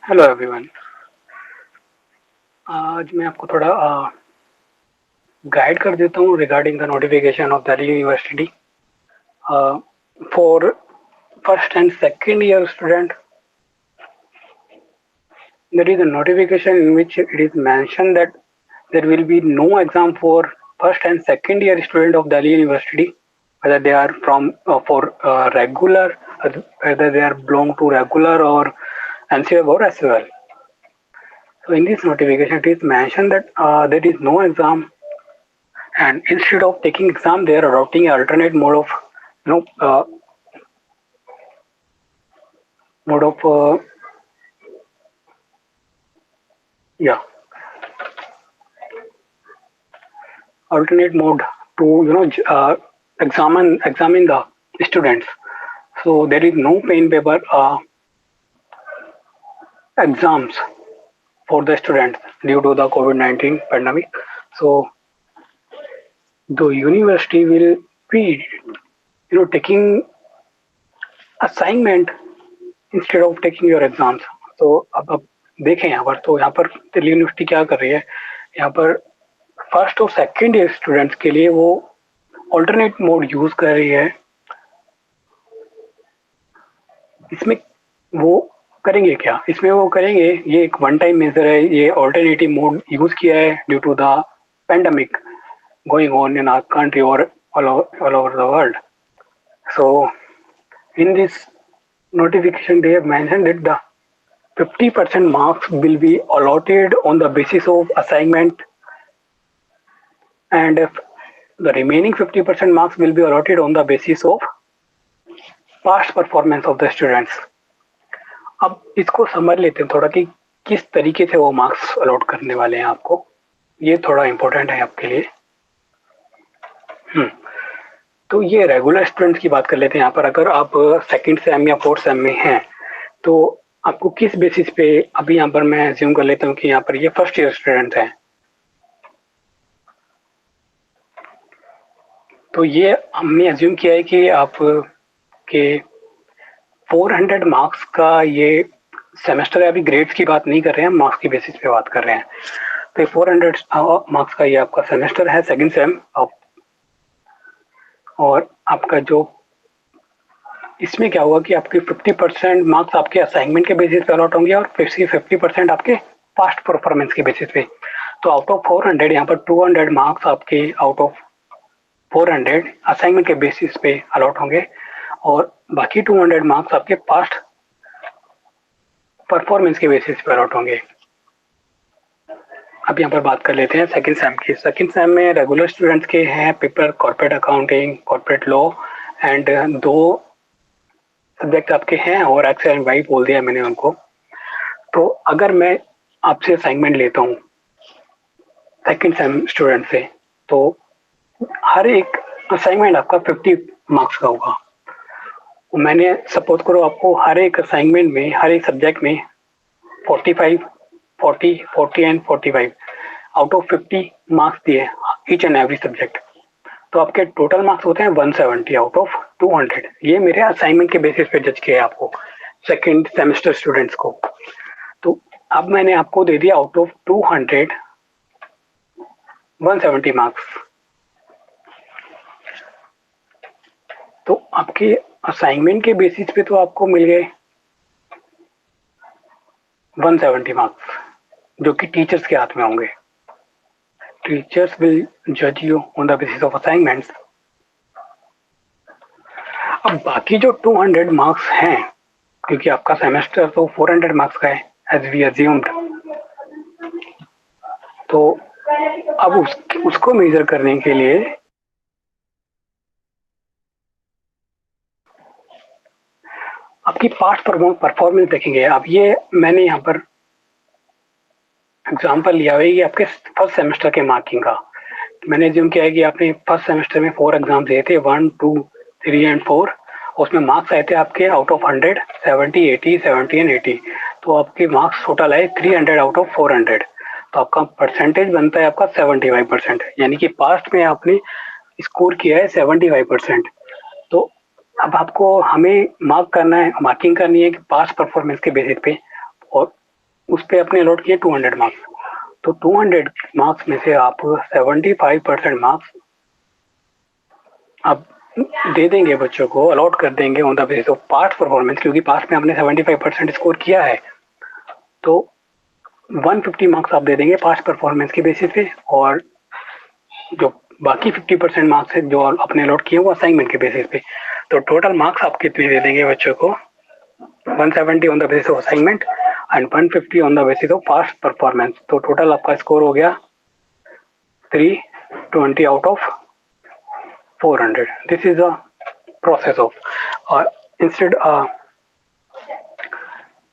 Hello everyone. आज मैं आपको थोड़ा गाइड कर देता हूँ regarding the notification of Delhi university for first and second year student. There is a notification in which it is mentioned that there will be no exam for first and second year student of Delhi University, whether they are from for regular, whether they are belong to regular or NCF or SOL. So in this notification, it is mentioned that there is no exam, and instead of taking exam, they are adopting alternate mode of you know uh, mode of yeah alternate mode to examine the students. So there is no pen paper exams for the students due to the COVID-19 pandemic. So the university will be taking assignment instead of taking your exams. तो अब देखें यहाँ पर, तो यहाँ पर Delhi university क्या कर रही है, यहाँ पर फर्स्ट और सेकेंड ईयर स्टूडेंट्स के लिए वो ऑल्टरनेट मोड यूज कर रही है. इसमें वो करेंगे क्या, इसमें वो करेंगे, ये एक वन टाइम मेजर है, ये ऑल्टरनेटिव मोड यूज किया है due to the pandemic going on in our country or all over the world. So in this notification they have mentioned that the 50% marks will be allotted on the basis of assignment, and if the remaining 50% marks will be allotted on the basis of past performance of the students. अब इसको समझ लेते हैं थोड़ा कि किस तरीके से वो मार्क्स अलॉट करने वाले हैं आपको, ये थोड़ा इम्पोर्टेंट है आपके लिए. तो ये रेगुलर स्टूडेंट्स की बात कर लेते हैं. यहाँ पर अगर आप सेकंड सेम या फोर्थ सेम में हैं तो आपको किस बेसिस पे, अभी यहाँ पर मैं अज्यूम कर लेता हूँ कि यहाँ पर ये फर्स्ट ईयर स्टूडेंट हैं, तो ये हमने अज्यूम किया है कि आप के 400 मार्क्स का ये सेमेस्टर है. अभी ग्रेड्स की बात नहीं कर रहे हैं, मार्क्स की बेसिस पे बात कर रहे हैं. तो 400 मार्क्स का ये आपका सेमेस्टर है सेकंड सेम. और आपका जो इसमें क्या होगा कि आपके 50% मार्क्स आपके असाइनमेंट के बेसिस पे अलॉट होंगे और 50% आपके पास्ट परफॉर्मेंस के बेसिस पे. तो आउट ऑफ 400 यहाँ पर 200 मार्क्स आपके आउट ऑफ 400 असाइनमेंट के बेसिस पे अलॉट होंगे और बाकी 200 मार्क्स आपके पास्ट परफॉर्मेंस के बेसिस पे अलॉट होंगे. अब यहाँ पर बात कर लेते हैं सेकंड सेम की. सेकंड सेम में रेगुलर स्टूडेंट्स के हैं paper corporate accounting, corporate law and दो सब्जेक्ट आपके हैं और एक्स एंड वाई बोल दिया मैंने उनको. तो अगर मैं आपसे असाइनमेंट लेता हूँ सेकंड सेम स्टूडेंट से, तो हर एक असाइनमेंट आपका 50 मार्क्स का होगा. मैंने सपोज करो आपको हर एक असाइनमेंट में, हर एक सब्जेक्ट में 45, 40, 40 एंड 45 आउट ऑफ 50 मार्क्स दिए ईच एंड एवरी सब्जेक्ट. तो आपके टोटल मार्क्स होते हैं 170 आउट ऑफ 200. ये मेरे असाइनमेंट के बेसिस पे जज किया है आपको सेकेंड सेमेस्टर स्टूडेंट्स को. तो अब मैंने आपको दे दिया आउट ऑफ 200 170 मार्क्स. तो आपके असाइनमेंट के बेसिस पे तो आपको मिल गए 170 मार्क्स जो कि टीचर्स के हाथ में होंगे. टीचर्स विल जज you on the basis of assignments. अब बाकी जो 200 मार्क्स हैं, क्योंकि आपका सेमेस्टर तो 400 मार्क्स का है एज वी अज्यूम्ड, तो अब उसको मेजर करने के लिए आपकी पास्ट परफॉर्मेंस देखेंगे. अब ये मैंने यहाँ पर एग्जांपल लिया हुआ है कि आपके फर्स्ट सेमेस्टर के मार्किंग का. मैंने ज्यूम किया है कि आपने फर्स्ट सेमेस्टर में 4 एग्जाम दिए थे, 1, 2, 3 एंड 4. उसमें मार्क्स आए थे आपके आउट ऑफ 100 70, 80, 70 एंड 80. तो आपके मार्क्स टोटल आए 300 आउट ऑफ 400. तो आपका परसेंटेज बनता है आपका 75%, यानी कि पास्ट में आपने स्कोर किया है 75%. तो अब आपको हमें मार्किंग करनी है कि पास्ट परफॉर्मेंस के बेसिस पे. और उस पे अपने अलॉट किए 200 मार्क्स। तो 200 मार्क्स में से आप 75% मार्क्स आप दे देंगे, बच्चों को अलॉट कर देंगे on the basis of past performance, क्योंकि पास्ट में आपने 75% स्कोर किया है। तो 150 मार्क्स आप दे देंगे पास्ट परफॉर्मेंस के बेसिस पे, और जो बाकी 50% मार्क्स है जो अपने अलॉट किए वो असाइनमेंट के बेसिस पे। तो टोटल मार्क्स आप कितने दे देंगे बच्चों को? 170 on the basis of assignment and 150 on the basis of past performance. तो टोटल आपका स्कोर हो गया 320 out of 400। This is the process of instead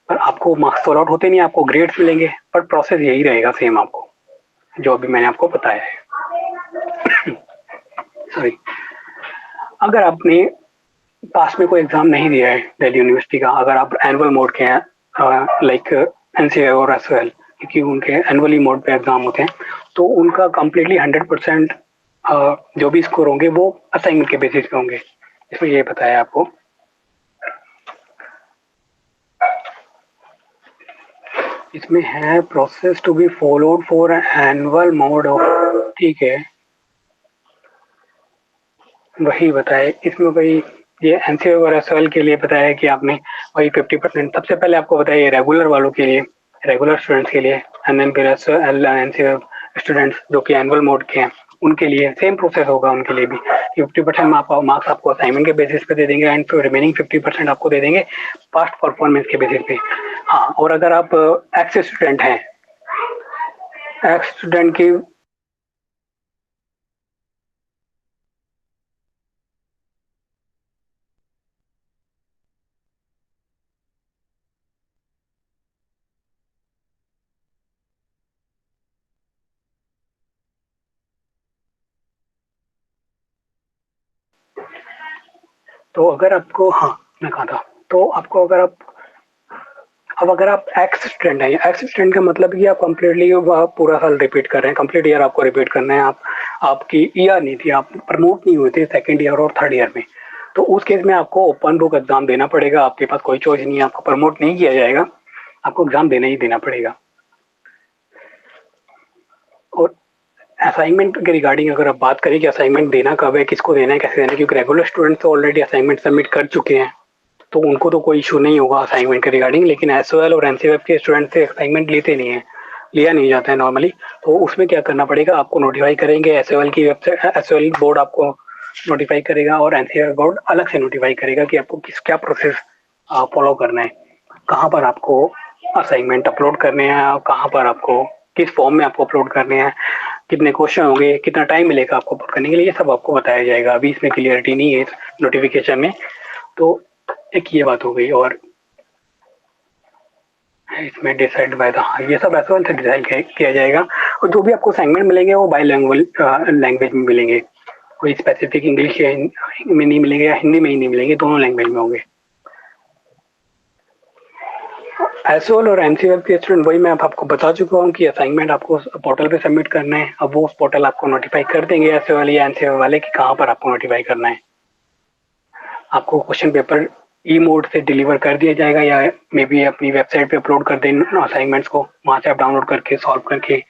पर आपको मार्क्स तो अलॉट होते नहीं, आपको ग्रेड्स मिलेंगे, पर प्रोसेस यही रहेगा सेम आपको, जो अभी मैंने आपको बताया है। सॉरी, अगर आपने पास में कोई एग्जाम नहीं दिया है दिल्ली यूनिवर्सिटी का, अगर आप एनुअल मोड के हैं लाइक एनसीए और एसओएल, क्योंकि उनके एनुअली मोड पे एग्जाम होते हैं, तो उनका कम्प्लीटली 100% जो भी स्कोर होंगे वो असाइनमेंट के बेसिस पे होंगे। इसमें ये बताया आपको। इसमें है process to be followed for annual mode of, ठीक है, वही बताए इसमें। वही ये एनसीए और एसएल के लिए बताया कि आपने वही 50%। सबसे पहले आपको बताया रेगुलर वालों के लिए, रेगुलर स्टूडेंट्स के लिए, एंड देन फिर एनसीए स्टूडेंट्स जो कि एनुअल मोड के हैं उनके लिए सेम प्रोसेस होगा। उनके लिए भी 50% मार्क्स आपको असाइनमेंट के बेसिस पे दे देंगे, एंड फिर रिमेनिंग 50% आपको दे देंगे पास्ट परफॉर्मेंस के बेसिस पे। हाँ, और अगर आप एक्स स्टूडेंट हैं, एक्स स्टूडेंट की तो अगर आपको, हाँ मैं कहा था, तो आपको अगर आप, अब अगर आप एक्स स्टूडेंट हैं, एक्स स्टूडेंट का मतलब कि आप कम्प्लीटली पूरा साल रिपीट कर रहे हैं, कंप्लीट ईयर आपको रिपीट करना है। आप, आपकी ईयर नहीं थी, आप प्रमोट नहीं हुए थे सेकंड ईयर और थर्ड ईयर में, तो उस केस में आपको ओपन बुक एग्जाम देना पड़ेगा। आपके पास कोई चॉइस नहीं है, आपको प्रमोट नहीं किया जाएगा, आपको एग्जाम देना ही देना पड़ेगा। और असाइनमेंट के रिगार्डिंग अगर आप बात करें कि असाइनमेंट देना कब है, किसको देना है, कैसे देना है, क्योंकि रेगुलर स्टूडेंट्स तो ऑलरेडी असाइनमेंट सबमिट कर चुके हैं, तो उनको तो कोई इशू नहीं होगा असाइनमेंट के रिगार्डिंग। लेकिन एसओएल और एनसीएफ के स्टूडेंट से असाइनमेंट लेते नहीं है, लिया नहीं जाता है नॉर्मली। तो उसमें क्या करना पड़ेगा, आपको नोटिफाई करेंगे एसओएल की वेबसाइट, एसओएल बोर्ड आपको नोटिफाई करेगा और एनसीएफ बोर्ड अलग से नोटिफाई करेगा कि आपको किस क्या प्रोसेस फॉलो करना है, कहाँ पर आपको असाइनमेंट अपलोड करने हैं, और कहाँ पर आपको किस फॉर्म में आपको अपलोड करने हैं, कितने क्वेश्चन होंगे, कितना टाइम मिलेगा आपको अपलोड करने के लिए, ये सब आपको बताया जाएगा। अभी इसमें क्लियरिटी नहीं है इस नोटिफिकेशन में। तो एक ये बात हो गई, और इसमें डिसाइड बाय द, ये सब एस से डिसाइड किया जाएगा। और जो भी आपको असाइनमेंट मिलेंगे वो बाई लैंग्वेज में मिलेंगे, कोई स्पेसिफिक इंग्लिश या में नहीं मिलेंगे या हिंदी में ही नहीं मिलेंगे, दोनों लैंग्वेज में होंगे। एसओएल और एनसीएल के स्टूडेंट, वही मैं आपको बता चुका हूँ कि असाइनमेंट आपको पोर्टल पे सबमिट करना है। अब वो पोर्टल आपको नोटिफाई कर देंगे एसओएल या एनसीएल वाले कि कहाँ पर आपको नोटिफाई करना है। आपको क्वेश्चन पेपर ई मोड से डिलीवर कर दिया जाएगा, या मे बी अपनी वेबसाइट पे अपलोड कर दें असाइनमेंट्स को, वहाँ से आप डाउनलोड करके सॉल्व करके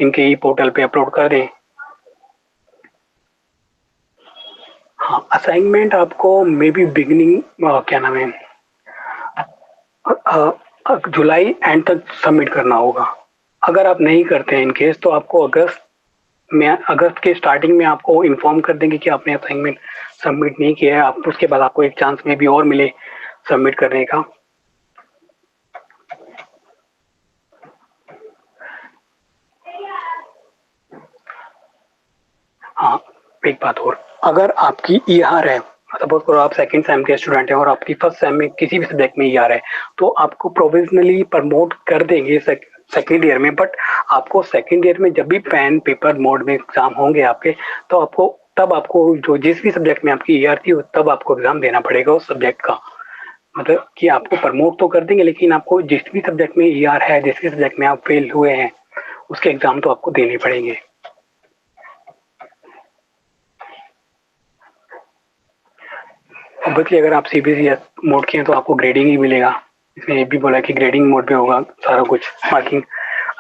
इनके ई पोर्टल पे अपलोड कर दें। हाँ, असाइनमेंट आपको मे बी बिगिनिंग, क्या नाम है, जुलाई एंड तक सबमिट करना होगा। अगर आप नहीं करते हैं इन केस, तो आपको अगस्त में, अगस्त के स्टार्टिंग में आपको इन्फॉर्म कर देंगे कि आपने असाइनमेंट सबमिट नहीं किया है। आप उसके बाद आपको एक चांस में भी और मिले सबमिट करने का। हाँ, एक बात और, अगर आपकी ई आर है, सपोज करो आप सेकंड सेम के स्टूडेंट हैं और आपकी फर्स्ट सेम में किसी भी सब्जेक्ट में ई आर है, तो आपको प्रोविजनली प्रमोट कर देंगे सेकेंड ईयर में। बट आपको सेकेंड ईयर में जब भी पेन पेपर मोड में एग्जाम होंगे आपके, तो आपको तब आपको जो जिस भी सब्जेक्ट में आपकी ई आर थी तब आपको एग्जाम देना पड़ेगा उस सब्जेक्ट का। मतलब कि आपको प्रमोट तो कर देंगे, लेकिन आपको जिस भी सब्जेक्ट में ई आर है, जिस भी सब्जेक्ट में आप फेल हुए हैं, उसके एग्जाम तो आपको देने पड़ेंगे। ऑब्वियसली अगर आप सीबीएसई मोड के हैं तो आपको ग्रेडिंग ही मिलेगा। इसमें ये भी बोला कि ग्रेडिंग मोड पे होगा सारा कुछ मार्किंग।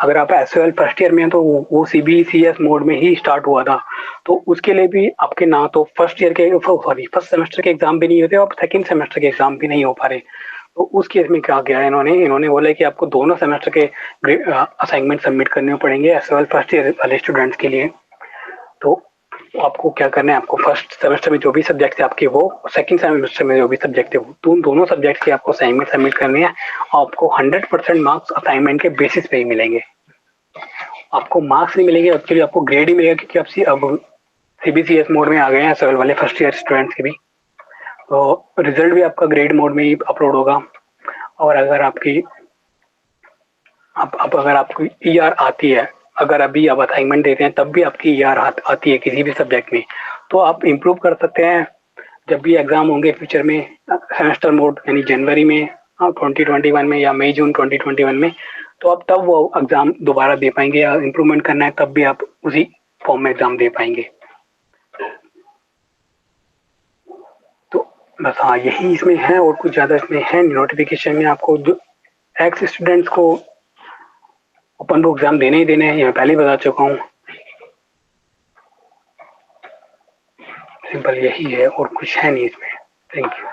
अगर आप एसओएल फर्स्ट ईयर में हैं तो वो सीबीसीएस मोड में ही स्टार्ट हुआ था, तो उसके लिए भी आपके ना तो फर्स्ट ईयर के सॉरी फर्स्ट सेमेस्टर के एग्जाम भी नहीं होते और सेकंड सेमेस्टर के एग्जाम भी नहीं हो पा रहे। तो उस केस में क्या किया है इन्होंने बोला कि आपको दोनों सेमेस्टर के असाइनमेंट सबमिट करने पड़ेंगे एसओएल फर्स्ट ईयर वाले स्टूडेंट्स के लिए। तो आपको क्या करना है, आपको फर्स्ट सेमेस्टर में जो भी सब्जेक्ट थे आपके वो, सेकंड सेमेस्टर में जो भी सब्जेक्ट थे वो, दोनों सब्जेक्ट के आपको असाइनमेंट सबमिट करनी है। आपको 100% मार्क्स असाइनमेंट के बेसिस पे ही मिलेंगे। आपको मार्क्स नहीं मिलेंगे, एक्चुअली आपको ग्रेड ही मिलेगा, क्योंकि आप अब सीबीसीएस मोड में आ गए हैं एसएल वाले फर्स्ट ईयर स्टूडेंट्स के भी। तो रिजल्ट भी आपका ग्रेड मोड में ही अपलोड होगा। और अगर आपकी अब अगर आपको ईआर आती है, अगर अभी आप असाइनमेंट देते हैं तब भी आपकी ईआर आती है किसी भी सब्जेक्ट में, तो आप इम्प्रूव कर सकते हैं। जब भी एग्जाम होंगे फ्यूचर में सेमेस्टर मोड यानी जनवरी में 2021 में या मई जून 2021 में, तो आप तब वो एग्जाम दोबारा दे पाएंगे, या इम्प्रूवमेंट करना है तब भी आप उसी फॉर्म में एग्जाम दे पाएंगे। तो बस हाँ, यही इसमें है और कुछ ज़्यादा इसमें है नोटिफिकेशन में। आपको जो एक्स स्टूडेंट्स को ओपन बुक एग्जाम देने ही देने हैं, ये मैं पहले ही बता चुका हूँ। सिंपल यही है और कुछ है नहीं इसमें। Thank you.